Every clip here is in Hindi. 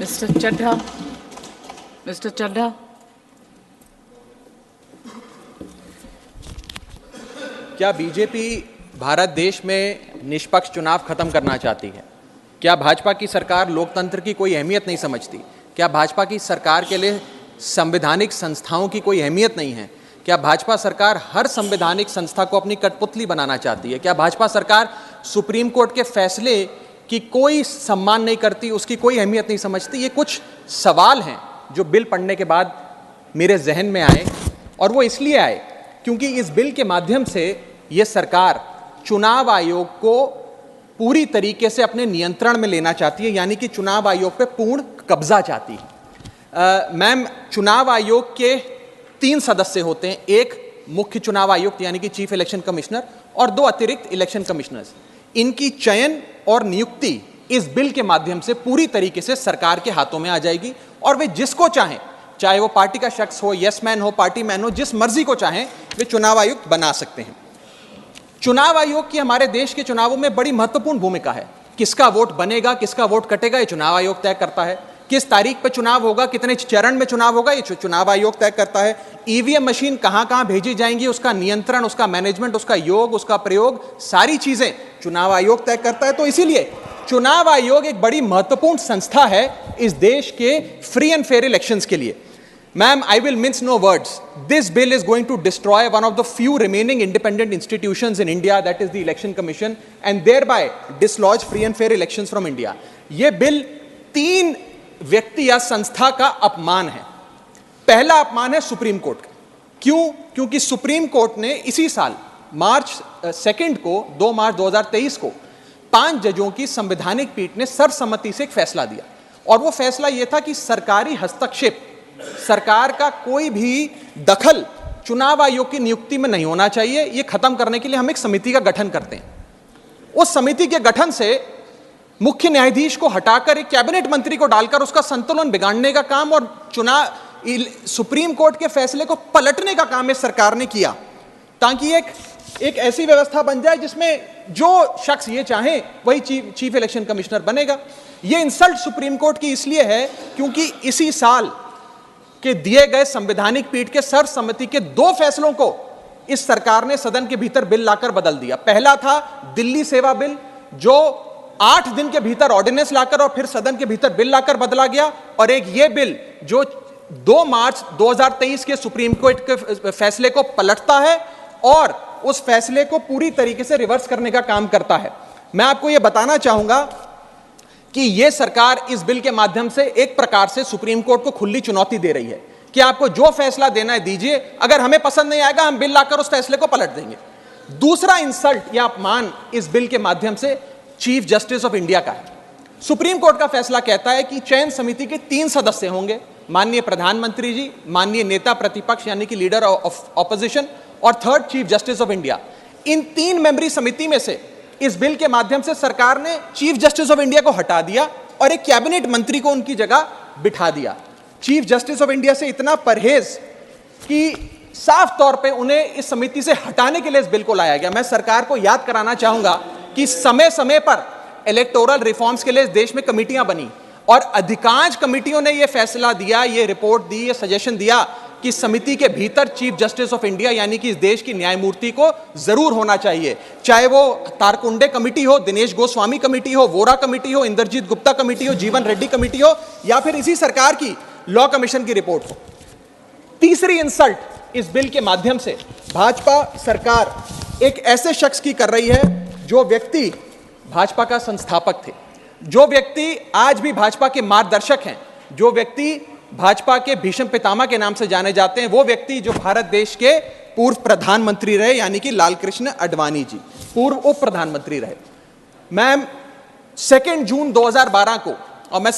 Mr. Chadha. Mr. Chadha. क्या बीजेपी भारत देश में निष्पक्ष चुनाव खत्म करना चाहती है? क्या भाजपा की सरकार लोकतंत्र की कोई अहमियत नहीं समझती? क्या भाजपा की सरकार के लिए संवैधानिक संस्थाओं की कोई अहमियत नहीं है? क्या भाजपा सरकार हर संवैधानिक संस्था को अपनी कठपुतली बनाना चाहती है? क्या भाजपा सरकार सुप्रीम कोर्ट के फैसले की कोई सम्मान नहीं करती, उसकी कोई अहमियत नहीं समझती? ये कुछ सवाल हैं जो बिल पढ़ने के बाद मेरे जहन में आए, और वो इसलिए आए क्योंकि इस बिल के माध्यम से ये सरकार चुनाव आयोग को पूरी तरीके से अपने नियंत्रण में लेना चाहती है, यानी कि चुनाव आयोग पे पूर्ण कब्जा चाहती है। मैम, चुनाव आयोग के 3 सदस्य होते हैं, एक मुख्य चुनाव आयुक्त यानी कि चीफ इलेक्शन कमिश्नर और 2 अतिरिक्त इलेक्शन कमिश्नर्स। इनकी चयन और नियुक्ति इस बिल के माध्यम से पूरी तरीके से सरकार के हाथों में आ जाएगी, और वे जिसको चाहें, चाहे वो पार्टी का शख्स हो, यस मैन हो, पार्टी मैन हो, जिस मर्जी को चाहें वे चुनाव आयुक्त बना सकते हैं। चुनाव आयोग की हमारे देश के चुनावों में बड़ी महत्वपूर्ण भूमिका है। किसका वोट बनेगा, किसका वोट कटेगा, ये चुनाव आयोग तय करता है। किस तारीख पर चुनाव होगा, कितने चरण में चुनाव होगा, ये चुनाव आयोग तय करता है। ईवीएम मशीन कहां कहां भेजी जाएंगी, उसका नियंत्रण, उसका मैनेजमेंट, उसका योग, उसका प्रयोग, सारी चीजें चुनाव आयोग तय करता है। तो इसीलिए चुनाव आयोग एक बड़ी महत्वपूर्ण संस्था है इस देश के फ्री एंड फेयर इलेक्शंस के लिए। Ma'am, I will mince no words. This bill is going to destroy one of the few remaining independent institutions in India, that is the Election Commission, and thereby dislodge free and fair elections from India. ये बिल 3 व्यक्ति या संस्था का अपमान है। पहला अपमान है सुप्रीम कोर्ट का। क्यों? क्योंकि सुप्रीम कोर्ट ने इसी साल मार्च 2 को 2 मार्च 2023 को 5 जजों की संवैधानिक पीठ ने सर्वसम्मति से एक फैसला दिया, और वो फैसला ये था कि सरकारी हस्तक्षेप, सरकार का कोई भी दखल चुनाव आयोग की नियुक्ति में नहीं होना चाहिए। यह खत्म करने के लिए हम एक समिति का गठन करते हैं। उस समिति के गठन से मुख्य न्यायाधीश को हटाकर एक कैबिनेट मंत्री को डालकर उसका संतुलन बिगाड़ने का काम और सुप्रीम कोर्ट के फैसले को पलटने का काम इस सरकार ने किया, ताकि एक ऐसी व्यवस्था बन जाए जिसमें जो शख्स ये चाहे वही चीफ इलेक्शन कमिश्नर बनेगा। यह इंसल्ट सुप्रीम कोर्ट की इसलिए है क्योंकि इसी साल के दिए गए संवैधानिक पीठ के सर्वसम्मति के 2 फैसलों को इस सरकार ने सदन के भीतर बिल लाकर बदल दिया। पहला था दिल्ली सेवा बिल, जो 8 दिन के भीतर ऑर्डिनेंस लाकर और फिर सदन के भीतर बिल लाकर बदला गया, और एक ये बिल जो 2 मार्च 2023 के सुप्रीम कोर्ट के फैसले को पलटता है और उस फैसले को पूरी तरीके से रिवर्स करने का काम करता है। मैं आपको यह बताना चाहूंगा कि यह सरकार इस बिल के माध्यम से एक प्रकार से सुप्रीम कोर्ट को खुली चुनौती दे रही है कि आपको जो फैसला देना है दीजिए, अगर हमें पसंद नहीं आएगा हम बिल लाकर उस फैसले को पलट देंगे। दूसरा इंसल्ट या अपमान इस बिल के माध्यम से चीफ जस्टिस ऑफ इंडिया का है। सुप्रीम कोर्ट का फैसला कहता है कि चयन समिति के 3 सदस्य होंगे, माननीय प्रधानमंत्री जी, माननीय नेता प्रतिपक्ष यानी कि लीडर ऑफ ऑपोजिशन, और 3rd chief justice of India. इन 3 मेंबरी समिति में से इस बिल के माध्यम से सरकार ने चीफ जस्टिस ऑफ इंडिया को हटा दिया और एक कैबिनेट मंत्री को उनकी जगह बिठा दिया। चीफ जस्टिस ऑफ इंडिया से इतना परहेज कि साफ तौर पे उन्हें इस समिति से हटाने के लिए इस बिल को लाया गया। मैं सरकार को याद कराना चाहूंगा कि समय समय पर इलेक्टोरल रिफॉर्म्स के लिए इस देश में कमेटियां बनी, और अधिकांश कमेटियों ने यह फैसला दिया, यह रिपोर्ट दी, यह सजेशन दिया कि समिति के भीतर चीफ जस्टिस ऑफ इंडिया यानी कि इस देश की न्यायमूर्ति को जरूर होना चाहिए। चाहे वो तारकुंडे कमेटी हो, दिनेश गोस्वामी कमेटी हो, वोरा कमेटी हो, इंद्रजीत गुप्ता कमेटी हो, जीवन रेड्डी कमेटी हो, या फिर इसी सरकार की लॉ कमीशन की रिपोर्ट हो। तीसरी इंसल्ट इस बिल के माध्यम से भाजपा सरकार एक ऐसे शख्स की कर रही है जो व्यक्ति भाजपा का संस्थापक थे, जो व्यक्ति आज भी भाजपा के मार्गदर्शक हैं, जो व्यक्ति भाजपा के भीष्म पितामह के नाम से जाने जाते हैं, वो व्यक्ति जो भारत देश के पूर्व प्रधानमंत्री रहे, यानी कि लालकृष्ण आडवाणी जी, पूर्व उप प्रधानमंत्री रहे। मैम, 2 जून 2012 को, और मैं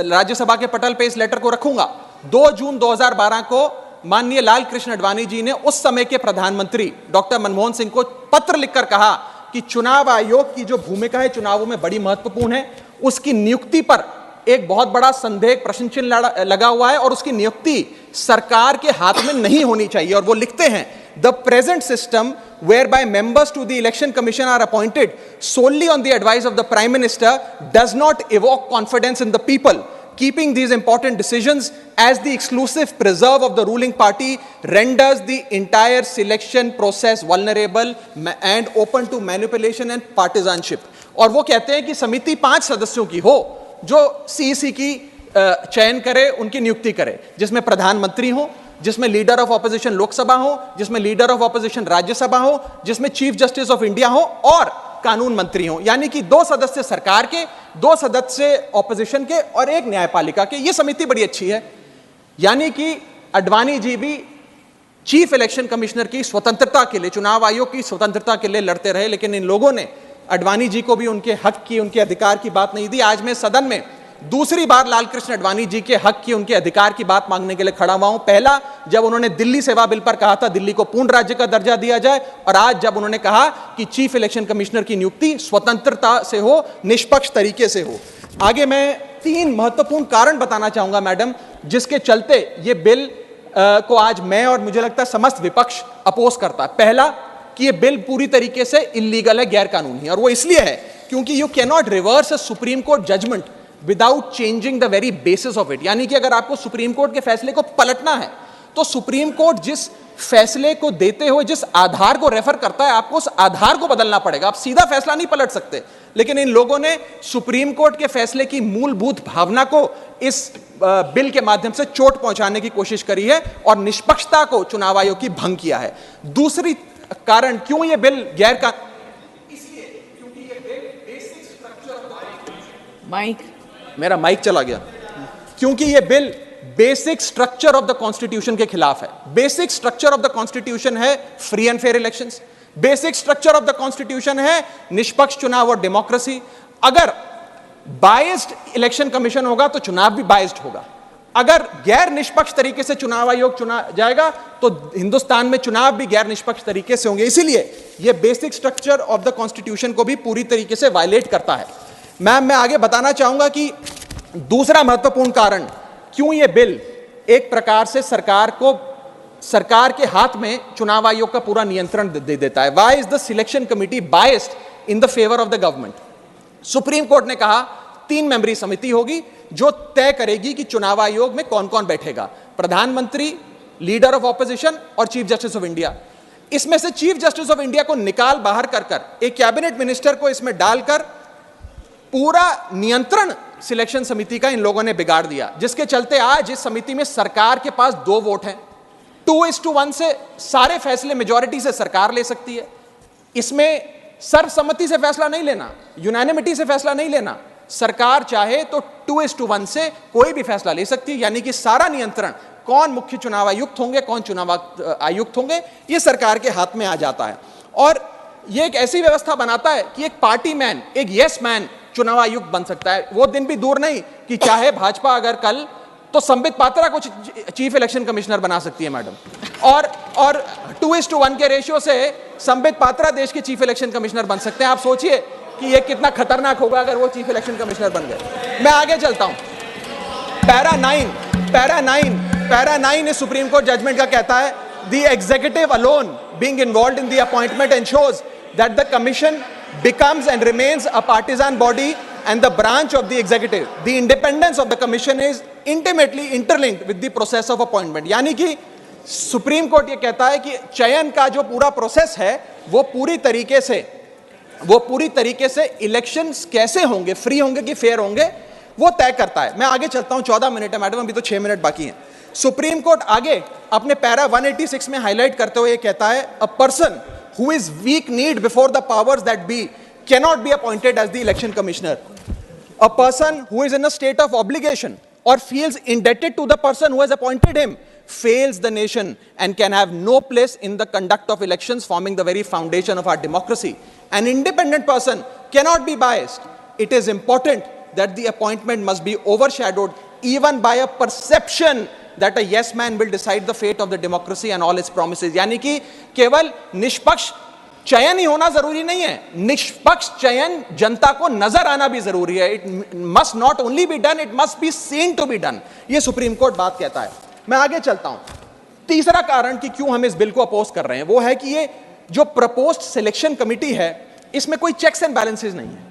राज्यसभा के पटल पे इस लेटर को रखूंगा, 2 जून 2012 को माननीय लालकृष्ण आडवाणी जी ने उस समय के प्रधानमंत्री डॉक्टर मनमोहन सिंह को पत्र लिखकर कहा कि चुनाव आयोग की जो भूमिका है चुनावों में बड़ी महत्वपूर्ण है, उसकी नियुक्ति पर एक बहुत बड़ा संदेह, प्रश्न चिन्ह लगा हुआ है, और उसकी नियुक्ति सरकार के हाथ में नहीं होनी चाहिए। और वो लिखते हैं, the present system whereby members to the election commission are appointed solely on the advice of the prime minister does not evoke confidence in the people. keeping these important decisions as the exclusive preserve of the ruling party renders the entire selection process vulnerable and open to manipulation and partisanship. और वो कहते हैं कि समिति 5 सदस्यों की हो जो सीईसी की चयन करे, उनकी नियुक्ति करे, जिसमें प्रधानमंत्री हो, जिसमें लीडर ऑफ ऑपोजिशन लोकसभा हो, जिसमें लीडर ऑफ ऑपोजिशन राज्यसभा हो, जिसमें चीफ जस्टिस ऑफ इंडिया हो और कानून मंत्री हो। यानी कि 2 सदस्य सरकार के, 2 सदस्य ऑपोजिशन के और 1 न्यायपालिका के। ये समिति बड़ी अच्छी है। यानी कि अडवाणी जी भी चीफ इलेक्शन कमिश्नर की स्वतंत्रता के लिए, चुनाव आयोग की स्वतंत्रता के लिए लड़ते रहे, लेकिन इन लोगों ने अडवाणी जी को भी उनके हक की, उनके अधिकार की बात नहीं दी। आज मैं सदन में दूसरी बार लालकृष्ण अडवाणी जी के हक की, उनके अधिकार की बात मांगने के लिए खड़ा हुआ हूं। पहला जब उन्होंने दिल्ली सेवा बिल पर कहा था दिल्ली को पूर्ण राज्य का दर्जा दिया जाए, और आज जब उन्होंने कहा कि चीफ इलेक्शन कमिश्नर की नियुक्ति स्वतंत्रता से हो, निष्पक्ष तरीके से हो। आगे मैं 3 महत्वपूर्ण कारण बताना चाहूंगा मैडम, जिसके चलते ये बिल को आज मैं और मुझे लगता है समस्त विपक्ष अपोज करता है। पहला कि ये बिल पूरी तरीके से इलीगल है, गैर कानूनी है, और वो इसलिए है क्योंकि you can not reverse a supreme court judgment without changing the very basis of it. यानी कि अगर आपको सुप्रीम कोर्ट के फैसले को पलटना है तो सुप्रीम कोर्ट जिस फैसले को देते हुए जिस आधार को रेफर करता है, आपको उस आधार को बदलना पड़ेगा। आप सीधा फैसला नहीं पलट सकते। लेकिन इन लोगों ने सुप्रीम कोर्ट के फैसले की मूलभूत भावना को इस बिल के माध्यम से चोट पहुंचाने की कोशिश करी है और निष्पक्षता को चुनाव आयोग की भंग किया है। दूसरी कारण क्यों ये बिल गैर कानूनी, इसलिए क्योंकि ये बिल बेसिक स्ट्रक्चर, मेरा माइक चला गया, क्योंकि ये bill basic structure of the constitution के खिलाफ है। Basic structure of the constitution है free and fair elections, basic structure of the constitution है निष्पक्ष चुनाव और डेमोक्रेसी। अगर बायस्ड इलेक्शन कमीशन होगा तो चुनाव भी बायस्ड होगा। अगर गैर निष्पक्ष तरीके से चुनाव आयोग चुना जाएगा तो हिंदुस्तान में चुनाव भी गैर निष्पक्ष तरीके से होंगे। इसीलिए यह basic structure of the constitution को भी पूरी तरीके से वायलेट करता है। मैं आगे बताना चाहूंगा कि दूसरा महत्वपूर्ण कारण क्यों यह बिल एक प्रकार से सरकार के हाथ में चुनाव आयोग का पूरा नियंत्रण दे देता है। Why is the selection committee biased in the favour of the government? Supreme court ने कहा 3 मेंबरी समिति होगी जो तय करेगी कि चुनाव आयोग में कौन कौन बैठेगा, प्रधानमंत्री, लीडर ऑफ ऑपोजिशन और चीफ जस्टिस ऑफ इंडिया। इसमें से चीफ जस्टिस ऑफ इंडिया को निकाल बाहर कर एक कैबिनेट मिनिस्टर को इसमें डालकर पूरा नियंत्रण सिलेक्शन समिति का इन लोगों ने बिगाड़ दिया, जिसके चलते आज इस समिति में सरकार के पास 2 वोट हैं। 2:1 से सारे फैसले मेजॉरिटी से सरकार ले सकती है। इसमें सर्वसम्मति से फैसला नहीं लेना, यूनानिमिटी से फैसला नहीं लेना। सरकार चाहे तो 2:1 से कोई भी फैसला ले सकती है। यानी कि सारा नियंत्रण, कौन मुख्य चुनाव आयुक्त होंगे, कौन चुनाव आयुक्त होंगे, यह सरकार के हाथ में आ जाता है। और यह एक ऐसी व्यवस्था बनाता है कि एक पार्टी मैन, एक यस मैन चुनाव आयुक्त बन सकता है। वो दिन भी दूर नहीं कि चाहे भाजपा अगर कल तो संबित पात्रा को चीफ इलेक्शन कमिश्नर बना सकती है मैडम, और 2:1 के रेशियो से संबित पात्रा देश के चीफ इलेक्शन कमिश्नर बन सकते हैं। आप सोचिए कि ये कितना खतरनाक होगा अगर वो चीफ इलेक्शन कमिश्नर बन गए। मैं आगे चलता हूं। पैरा 9 इस सुप्रीम कोर्ट जजमेंट का कहता है, the executive alone being involved in the appointment ensures that the commission becomes and remains a partisan body and the branch of the executive. The independence of the commission is intimately interlinked with the process of appointment. यानी कि सुप्रीम कोर्ट ये कहता है कि चयन का जो पूरा प्रोसेस है वो पूरी तरीके से इलेक्शंस कैसे होंगे, फ्री होंगे कि फेयर होंगे, वो तय करता है। मैं आगे चलता हूं, 14 मिनट है मैडम, अभी तो 6 मिनट बाकी हैं। सुप्रीम कोर्ट आगे अपने पैरा 186 में हाईलाइट करते हुए कहता है, a person who is weak kneed before the powers that be cannot be appointed as the election commissioner. A person who is in a state of obligation or feels indebted to the person who has appointed him fails the nation and can have no place in the conduct of elections, forming the very foundation of our democracy. An independent person cannot be biased. It is important that the appointment must be overshadowed even by a perception that a yes man will decide the fate of the democracy and all its promises. यानी कि केवल निष्पक्ष चयन ही होना जरूरी नहीं है, निष्पक्ष चयन जनता को नजर आना भी जरूरी है। It must not only be done, it must be seen to be done. ये सुप्रीम कोर्ट बात कहता है। मैं आगे चलता हूं। तीसरा कारण कि क्यों हम इस बिल को अपोज कर रहे हैं वो है कि ये जो प्रपोज्ड सिलेक्शन कमिटी है इसमें कोई चेक्स एंड बैलेंसेस नहीं है।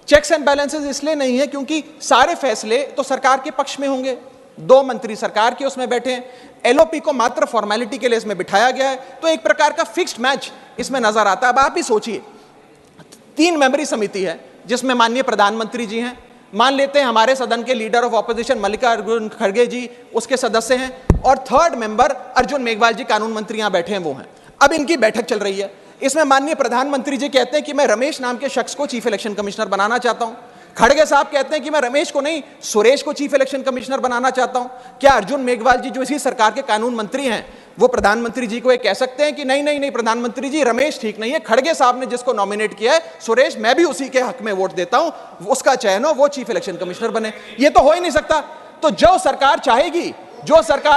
चेक्स एंड बैलेंसेस इसलिए नहीं है क्योंकि सारे फैसले तो सरकार के पक्ष में होंगे, 2 मंत्री सरकार के उसमें बैठे हैं, एलओपी को मात्र फॉर्मेलिटी के लिए इसमें बिठाया गया है, तो एक प्रकार का फिक्स्ड मैच इसमें नजर आता है। अब आप ही सोचिए, 3 मेंबरी समिति है जिसमें माननीय प्रधानमंत्री जी हैं, मान लेते हैं हमारे सदन के लीडर ऑफ ऑपोजिशन मल्लिकार्जुन खड़गे जी उसके सदस्य हैं, और 3rd मेंबर अर्जुन मेघवाल जी कानून मंत्री यहां बैठे हैं वो हैं। अब इनकी बैठक चल रही है, इसमें माननीय प्रधानमंत्री जी कहते हैं कि मैं रमेश नाम के शख्स को चीफ इलेक्शन कमिश्नर बनाना चाहता हूं। खड़गे साहब कहते हैं कि मैं रमेश को नहीं सुरेश को चीफ इलेक्शन कमिश्नर बनाना चाहता हूं। क्या अर्जुन मेघवाल जी जो इसी सरकार के कानून मंत्री हैं वो प्रधानमंत्री जी को ये कह सकते हैं कि नहीं नहीं नहीं प्रधानमंत्री जी रमेश ठीक नहीं है, खड़गे साहब ने जिसको नॉमिनेट किया है सुरेश, मैं भी उसी के हक में वोट देता हूं, उसका चयन हो, वो चीफ इलेक्शन कमिश्नर बने? ये तो हो ही नहीं सकता। तो जो सरकार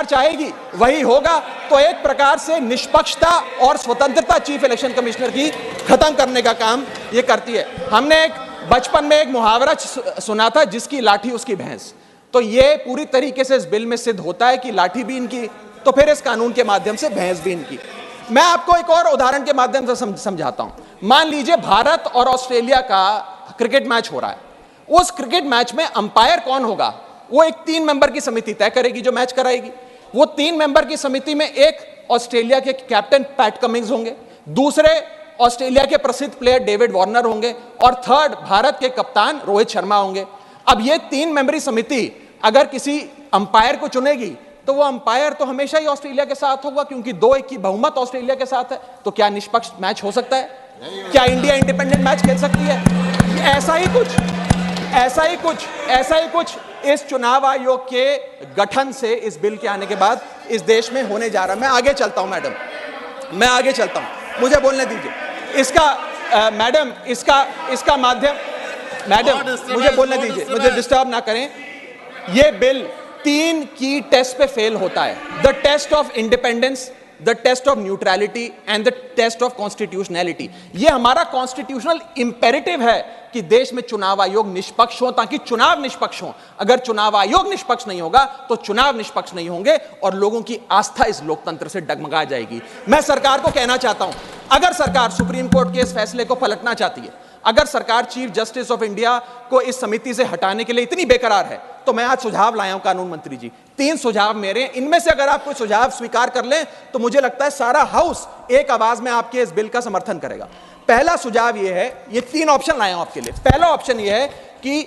चाहेगी वही होगा। तो एक प्रकार से निष्पक्षता और स्वतंत्रता चीफ इलेक्शन कमिश्नर की खत्म करने का काम ये करती है। हमने एक बचपन में एक मुहावरा सुना था, जिसकी लाठी उसकी भैंस। तो ये पूरी तरीके से इस बिल में सिद्ध होता है कि लाठी भी इनकी, तो फिर इस कानून के माध्यम से भैंस भी इनकी। मैं आपको एक और उदाहरण के माध्यम से समझाता हूं। मान लीजिए भारत और ऑस्ट्रेलिया का क्रिकेट मैच हो रहा है, उस क्रिकेट मैच में अंपायर कौन होगा वो एक 3 मेंबर की समिति तय करेगी जो मैच कराएगी। वो 3 मेंबर की समिति में एक ऑस्ट्रेलिया के कैप्टन पैट कमिंग्स होंगे, दूसरे ऑस्ट्रेलिया के प्रसिद्ध प्लेयर डेविड वार्नर होंगे, और 3rd भारत के कप्तान रोहित शर्मा होंगे। अब ये 3 मेंबरी समिति अगर किसी अंपायर को चुनेगी तो वो अंपायर तो हमेशा ही ऑस्ट्रेलिया के साथ होगा, क्योंकि 2-1 की बहुमत ऑस्ट्रेलिया के साथ है। तो क्या निष्पक्ष मैच हो सकता है? क्या इंडिया इंडिपेंडेंट मैच खेल सकती है? ऐसा ही कुछ इस चुनाव आयोग के गठन से, इस बिल के आने के बाद इस देश में होने जा रहा है। मैं आगे चलता हूं मैडम, मैं आगे चलता हूं, मुझे बोलने दीजिए। इसका माध्यम, मैडम मुझे बोलने दीजिए, मुझे डिस्टर्ब ना करें। यह बिल 3 की टेस्ट पे फेल होता है, the test of independence, the test of neutrality and the test of constitutionality. यह हमारा कॉन्स्टिट्यूशनल इंपेरेटिव है कि देश में चुनाव आयोग निष्पक्ष हो, ताकि चुनाव निष्पक्ष हो। अगर चुनाव आयोग निष्पक्ष नहीं होगा तो चुनाव निष्पक्ष नहीं होंगे और लोगों की आस्था इस लोकतंत्र से डगमगा जाएगी। मैं सरकार को कहना चाहता हूं, अगर सरकार सुप्रीम कोर्ट के इस फैसले को पलटना चाहती है, अगर सरकार चीफ जस्टिस ऑफ इंडिया को इस समिति से हटाने के लिए इतनी बेकरार है, तो मैं आज सुझाव लाया हूं कानून मंत्री जी। 3 सुझाव मेरे, इनमें से अगर आप कोई सुझाव स्वीकार कर लें तो मुझे लगता है सारा हाउस एक आवाज में आपके इस बिल का समर्थन करेगा। पहला सुझाव यह है, ये 3 ऑप्शन लाया हूं आपके लिए। पहला ऑप्शन यह है कि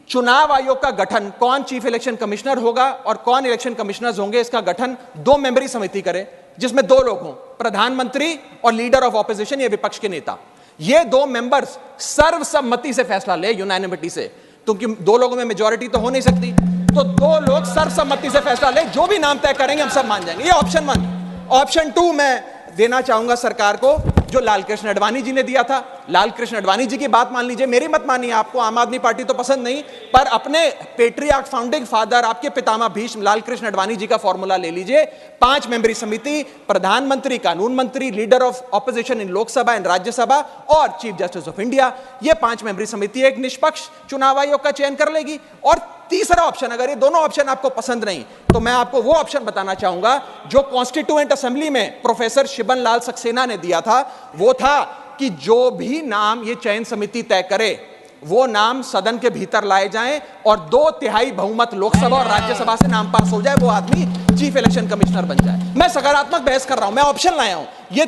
चुनाव आयोग का गठन, कौन चीफ इलेक्शन कमिश्नर होगा और कौन इलेक्शन कमिश्नर्स होंगे, इसका गठन 2 मेंबरी समिति करे, जिसमें 2 लोग हों, प्रधानमंत्री और लीडर ऑफ ऑपोजिशन, ये विपक्ष के नेता। ये 2 मेंबर्स सर्वसम्मति से फैसला ले, यूनानिमिटी से, क्योंकि 2 लोगों में मेजॉरिटी तो हो नहीं सकती, तो 2 लोग सर्वसम्मति से फैसला ले, जो भी नाम तय करेंगे हम सब मान जाएंगे। ये ऑप्शन 1। ऑप्शन 2 मैं देना चाहूंगा सरकार को, जो लालकृष्ण अडवाणी जी ने दिया था। लालकृष्ण अडवाणी जी की बात मान लीजिए, मेरी मत मानिए, आपको आम आदमी पार्टी तो पसंद नहीं, पर अपने पेट्रियार्क फाउंडिंग फादर, आपके पितामह भीष्म लालकृष्ण अडवाणी जी का फॉर्मूला ले लीजिए। 5 मेंबरी समिति, प्रधानमंत्री, कानून मंत्री, leader of opposition in Lok Sabha and Rajya Sabha और चीफ जस्टिस ऑफ इंडिया। ये 5 मेंबरी समिति एक निष्पक्ष चुनाव आयोग का चयन कर लेगी। और तीसरा ऑप्शन, अगर ये दोनों ऑप्शन आपको पसंद नहीं, तो मैं आपको वो ऑप्शन बताना चाहूंगा जो कॉन्स्टिट्यूएंट असेंबली में प्रोफेसर शिबन लाल सक्सेना ने दिया था। वो था कि जो भी नाम ये चयन समिति तय करे, वो नाम सदन के भीतर लाए जाएं और 2/3 बहुमत लोकसभा और राज्यसभा से नाम पास हो जाए, वो आदमी चीफ इलेक्शन कमिश्नर बन जाए। मैं सकारात्मक बहस कर रहा हूं, मैं ऑप्शन लाया हूं। ये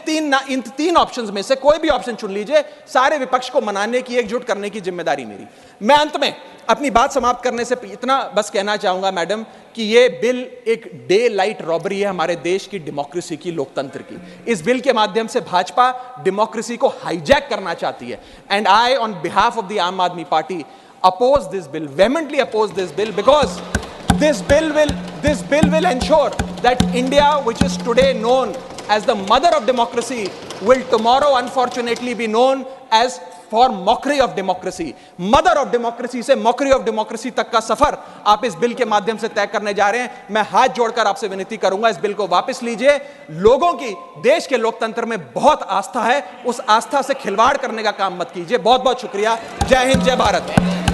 इन 3 ऑप्शंस में से कोई भी ऑप्शन चुन लीजिए, सारे विपक्ष को मनाने की, एकजुट करने की जिम्मेदारी मेरी। मैं अंत में अपनी बात समाप्त करने से इतना बस कहना चाहूंगा मैडम, कि ये बिल एक डे लाइट रॉबरी है हमारे देश की डेमोक्रेसी की, लोकतंत्र की। इस बिल के माध्यम से भाजपा डेमोक्रेसी को हाईजैक करना चाहती है। And I on behalf of the आम आदमी party oppose this bill, vehemently oppose this bill, because this bill will ensure that India, which is today known as the mother of democracy, will tomorrow unfortunately be known as for mockery of democracy. Mother of democracy से mockery of democracy तक का सफर आप इस बिल के माध्यम से तय करने जा रहे हैं। मैं हाथ जोड़कर आपसे विनती करूंगा, इस बिल को वापस लीजिए। लोगों की देश के लोकतंत्र में बहुत आस्था है, उस आस्था से खिलवाड़ करने का काम मत कीजिए। बहुत बहुत शुक्रिया। जय हिंद, जय भारत।